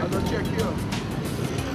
I'm gonna check here.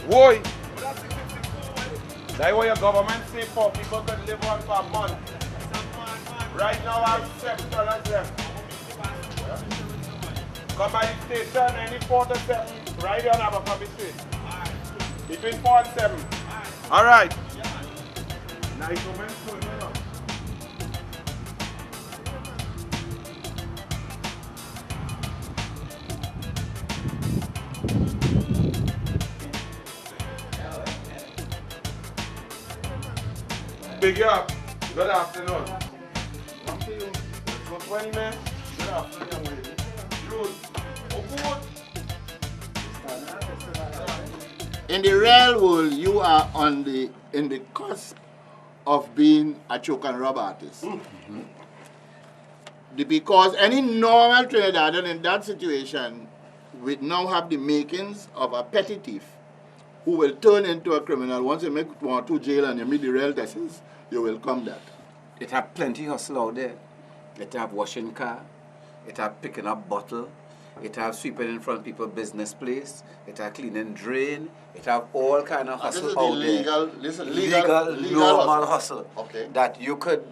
Boy, that's what your government say for people could live on for a month. Right now I have $7 left. Come by the station, any 4 to 7, right here on Abercrombie Street. Between 4 and 7. Alright. Nice woman, so you know. Big up. Good afternoon. Come to you. Good 20 man. Good afternoon, young lady. Good. Oh, good. In the real world, you are in the cusp of being a choke and rob artist. Because any normal Trinidadian in that situation would now have the makings of a petty thief who will turn into a criminal. Once you make 1 or 2 jail and you meet the real tests, you will come that. It have plenty hustle out there. It have washing car. It have picking up bottle. It have sweeping in front of people's business place. It have cleaning drain. It have all kind of hustle out there. This is legal normal hustle. Okay. That you could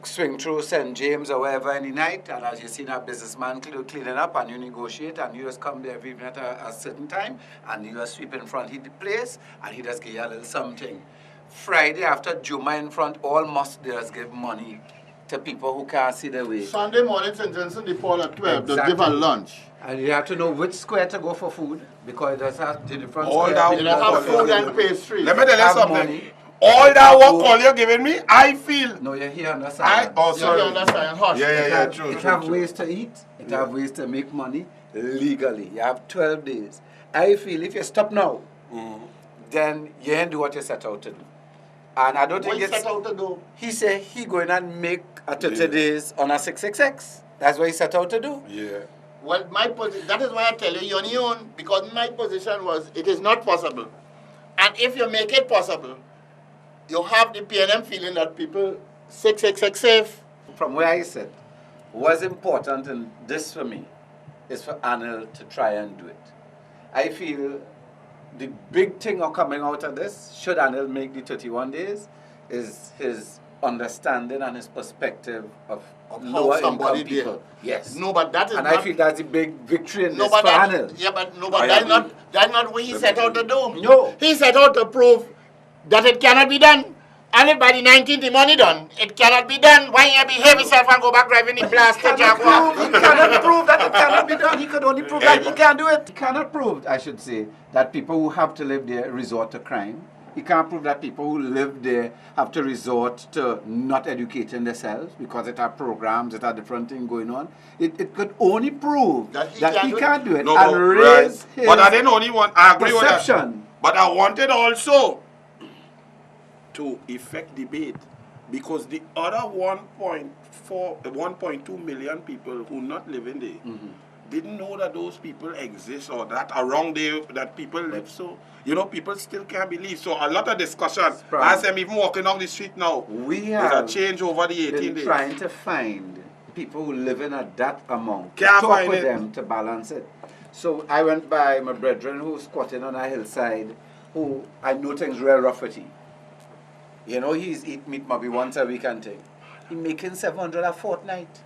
swing through St. James or wherever any night, and as you see a businessman cleaning up, and you negotiate, and you just come there every night at a certain time, and you just sweep in front of the place, and he just give you a little something. Friday after Juma in front, all must just give money to people who can't see their way. Sunday morning, St. Johnson, they fall at 12 to Exactly. give a lunch. And you have to know which square to go for food, because there's a different All square. that They have food and pastry. Let me tell you Have something. money. All that work all you're giving me, I feel. No, you're here on the side. Sorry. You understand? Hush. Yeah, true. It have ways to eat. It have ways to make money legally. You have 12 days. I feel if you stop now, then you ain't do what you set out to do. And I don't think What you set out to do? He said he going and make a 30 days on a 666. That's what he set out to do. Yeah. Well, that is why I tell you, you're on your own, because my position was, it is not possible. And if you make it possible, you have the PNM feeling that people 666 safe. From where I sit, what's important in this for me is for Anil to try and do it. I feel the big thing coming out of this, should Anil make the 31 days, is his understanding and his perspective of lower income people. Yes. No, but that is and not... I feel that's a big victory in this but for that, Anil. Yeah, but that's not what he set out to do. No. He set out to prove that it cannot be done. And if by the 19th the money done, it cannot be done. Why you behave yourself and go back driving the blasted Jaguar? He cannot prove that it cannot be done. He could only prove that he can't do it. He cannot prove, I should say, that people who have to live there resort to crime. He can't prove that people who live there have to resort to not educating themselves because it have programs, it have different things going on. It could only prove that he can't do it No, and raise his but I didn't only want, I agree with that. perception. But I wanted also to effect debate, because the other 1.2 million people who not living there didn't know that those people exist, or that around there that people live. So, you know, people still can't believe. So a lot of discussion. As I'm even walking down the street now, We there's have a change over the 18 been days. trying to find people who live in at that amount, Can't talk find with it. them to balance it. So I went by my brethren who's squatting on a hillside, who I know things real rough with him. You know, he's eat meat maybe once a week and thing. He making 700 a fortnight.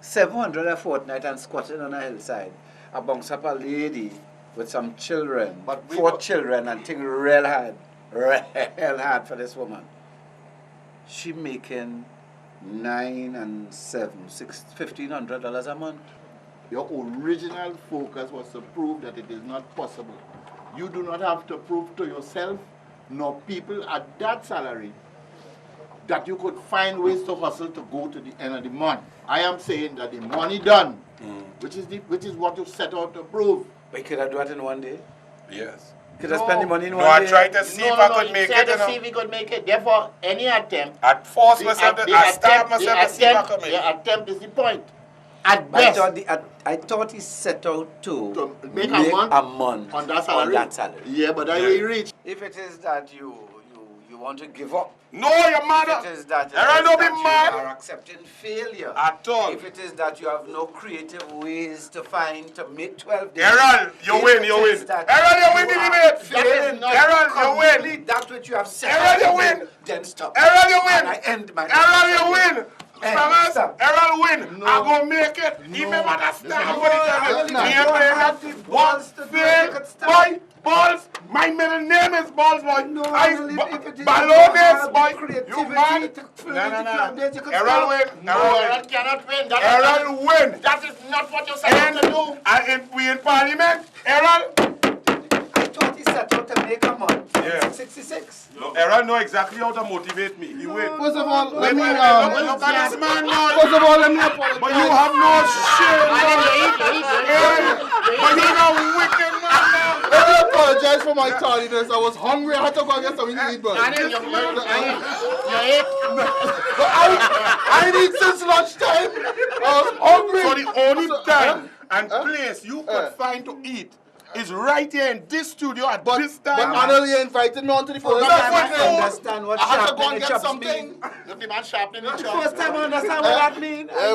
700 a fortnight and squatting on a hillside. I bounce up a lady with some children, But we 4 got- children, and thing real hard for this woman. She making 9 and 7, $1,500 a month. Your original focus was to prove that it is not possible. You do not have to prove to yourself nor people at that salary that you could find ways to hustle to go to the end of the month. I am saying that the money done, which is what you set out to prove. But could I do it in one day? Yes. Could I spend the money in No, one I day? tried to see if I could make it. To You know. see if we could make it. Therefore, any attempt, I'd force myself to, I starved myself to see if I could make it. the attempt is the point. At But best, I thought he set out to make a month a month on that salary. On that salary. Yeah, but I will reach. If it is that you want to give up. No, your mother. If it is that, Errol, don't be you mad. are accepting failure. At all. If it is that you have no creative ways to make 12 days. Errol, you win. Errol, you win the debate. Errol, you win. That which you have said. Errol, you win. Then stop. Errol, you win. And I end my Errol, you win. Stop. Errol win. No. I go make it. Even understand what it is. Balls to Boy, Balls. My middle name is Balls, boy. No, Balones, boy. You mad? No. Errol win. Errol cannot win. Errol win. That is not what you're saying to do. And we in Parliament. Errol. I thought he set out to make a month. Yeah. 66. No, Errol know exactly how to motivate me. He win. First of all, Look at this man now. First of all, let me apologize. But you have no shame. But you're a wicked man now. Let me apologize for my tardiness. I was hungry. I had to go and get something to eat, but I need since lunchtime. I was hungry. So the only time and place you could find to eat is right here in this studio at this time. But Anil, you invited me onto the program. I understand what I had to go sharpening and the get chops something. mean. Look, the man sharpening the chops. First time I understand what that means. I had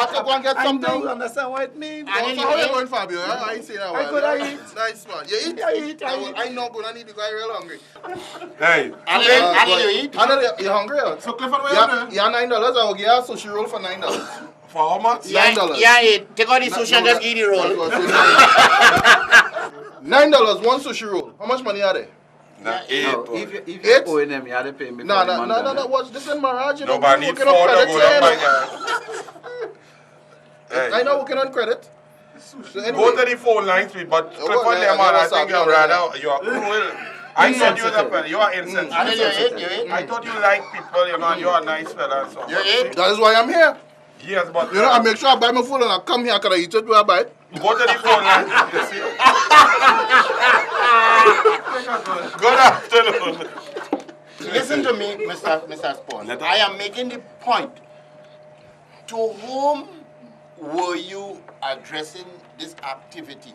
to go and get something. I don't understand what it means. So how you going, Fabio? I ain't seen that one. I could eat. Nice man. You eat? I eat. I know, but I need to go real hungry. Hey. Anil, you eat? Anil, you hungry? So Clifford, where you yeah, $9. I will give you a sushi roll for $9. For how much? $9. Yeah, take out the sushi and just eat the roll. $9, one sushi roll. How much money are they? Nah, If you're owing them, you have to pay me. No. Watch this in Mirage. No, but I need $4 to go down, my guy. I know working on credit. So anyway, Go to the phone lines, but Clifford, man, I think you're rather, you are cruel. I thought you are insensitive. I thought you like people, you know, and you're a nice fella. So. that is why I'm here. Yes, but You know, I make sure I buy my food and I come here. Can I eat it? Do I buy it? go to the phone line. Good afternoon. Listen to me, Mr. Spawn. I am making the point. To whom were you addressing this activity?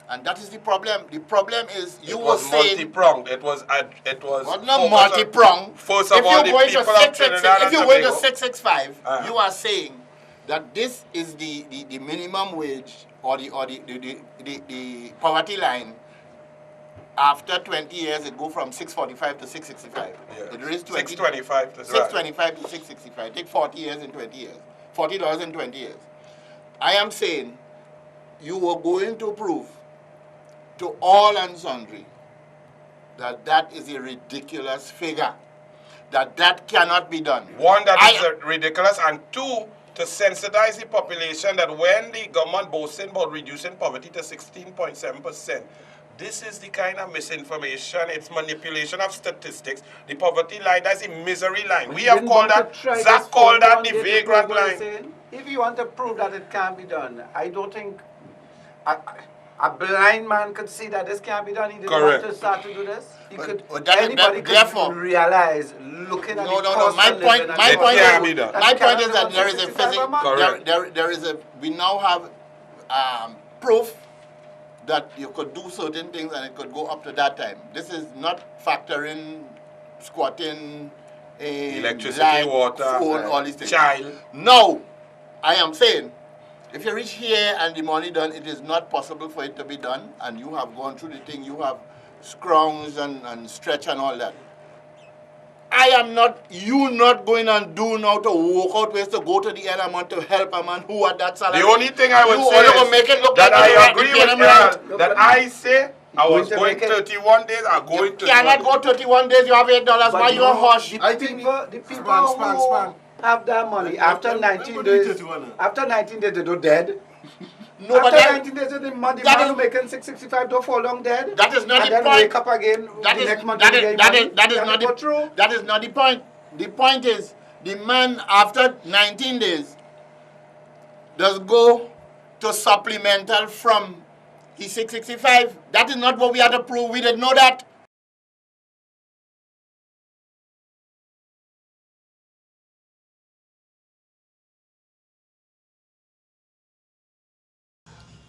And that is the problem. The problem is you were saying multi-pronged. It was not multi-pronged. First of all, the people of Trinidad if you and go to Tobago. 665, you are saying that this is the minimum wage or the poverty line. After 20 years, it go from 645 to 665. Yeah. It is 625 to 625 to 665. Take 40 years and 20 years. $40 in 20 years. I am saying you were going to prove to all and sundry that that is a ridiculous figure. That cannot be done. One, that is ridiculous, and two, to sensitize the population that when the government boasting about reducing poverty to 16.7%, this is the kind of misinformation, it's manipulation of statistics. The poverty line, that's the misery line. We have called that, Zach called that the vagrant line. If you want to prove that it can't be done, I don't think a blind man could see that this can't be done. He didn't want to start to do this. He could, anybody could realize, looking at My point is that there is a physics. We now have proof that you could do certain things and it could go up to that time. This is not factoring, squatting, electricity, light, water, phone, all these things. child. No, I am saying, if you reach here and the money done, it is not possible for it to be done, and you have gone through the thing, you have scroungs and stretch and all that. I am not, you not going and do now to walk out ways to go to the end a month to help a man who had that salary. The only thing I would say is make it look that like I agree with Errol, that I say I was going 31 days, I'm going to. You cannot go 31 days, you have $8, why you are hush? I think the people who have that money after 19 days, after 19 days they do dead. No, but after 19 days, the man who making 665 don't fall down dead. That is not and the then point. Wake up again. That the is next month that is not the point. The point is the man after 19 days does go to supplemental from his 665. That is not what we had to prove. We didn't know that.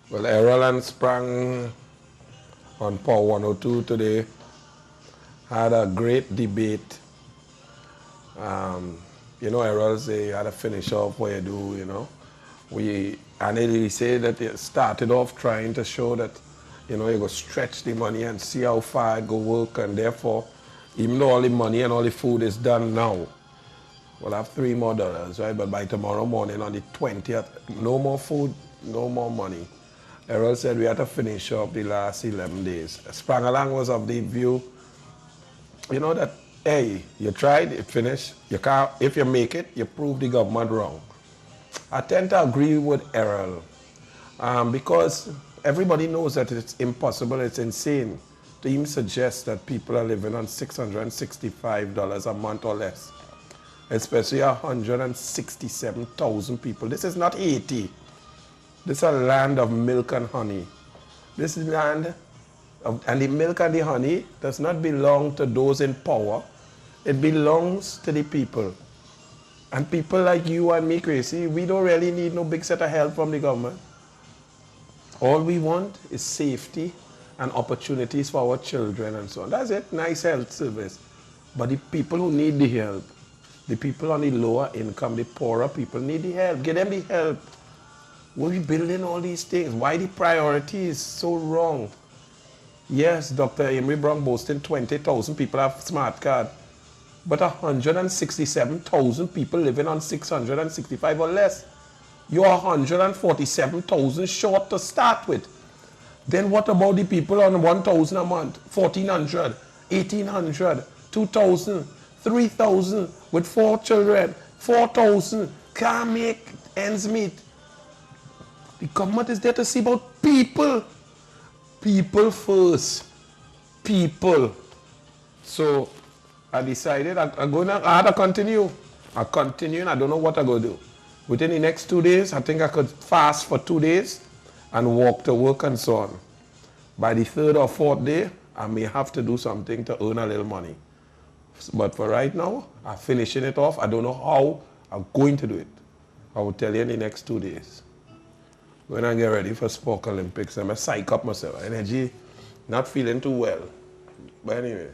Well, Errol and Sprang on Power 102 today had a great debate. You know, Errol say you had to finish off what you do, you know. Anil, he said that you started off trying to show that, you know, you go stretch the money and see how far it go work, and therefore, even though all the money and all the food is done now, we'll have $3 more, right? But by tomorrow morning on the 20th, no more food, no more money. Errol said we had to finish up the last 11 days. Sprangalang was of the view, you know, that, hey, you tried, it finished. You can't, if you make it, you prove the government wrong. I tend to agree with Errol because everybody knows that it's impossible, it's insane to even suggest that people are living on $665 a month or less, especially 167,000 people. This is not Haiti. This is a land of milk and honey. This land, and the milk and the honey does not belong to those in power. It belongs to the people. And people like you and me, Crazy, we don't really need no big set of help from the government. All we want is safety and opportunities for our children and so on. That's it, nice health service. But the people who need the help, the people on the lower income, the poorer people need the help. Give them the help. We're building all these things. Why the priority is so wrong? Yes, Dr. Emery Brown boasting 20,000 people have smart card. But 167,000 people living on 665 or less. You're 147,000 short to start with. Then what about the people on 1,000 a month, 1,400, 1,800, 2,000, 3,000 with 4 children, 4,000, can't make ends meet. The government is there to see about people. People first. People. So I decided I had to continue. I continue and I don't know what I'm going to do. Within the next 2 days, I think I could fast for 2 days and walk to work and so on. By the 3rd or 4th day, I may have to do something to earn a little money. But for right now, I'm finishing it off. I don't know how I'm going to do it. I will tell you in the next 2 days. When I get ready for Spoke Olympics, I'm going to psych up myself. Energy, not feeling too well. But anyway.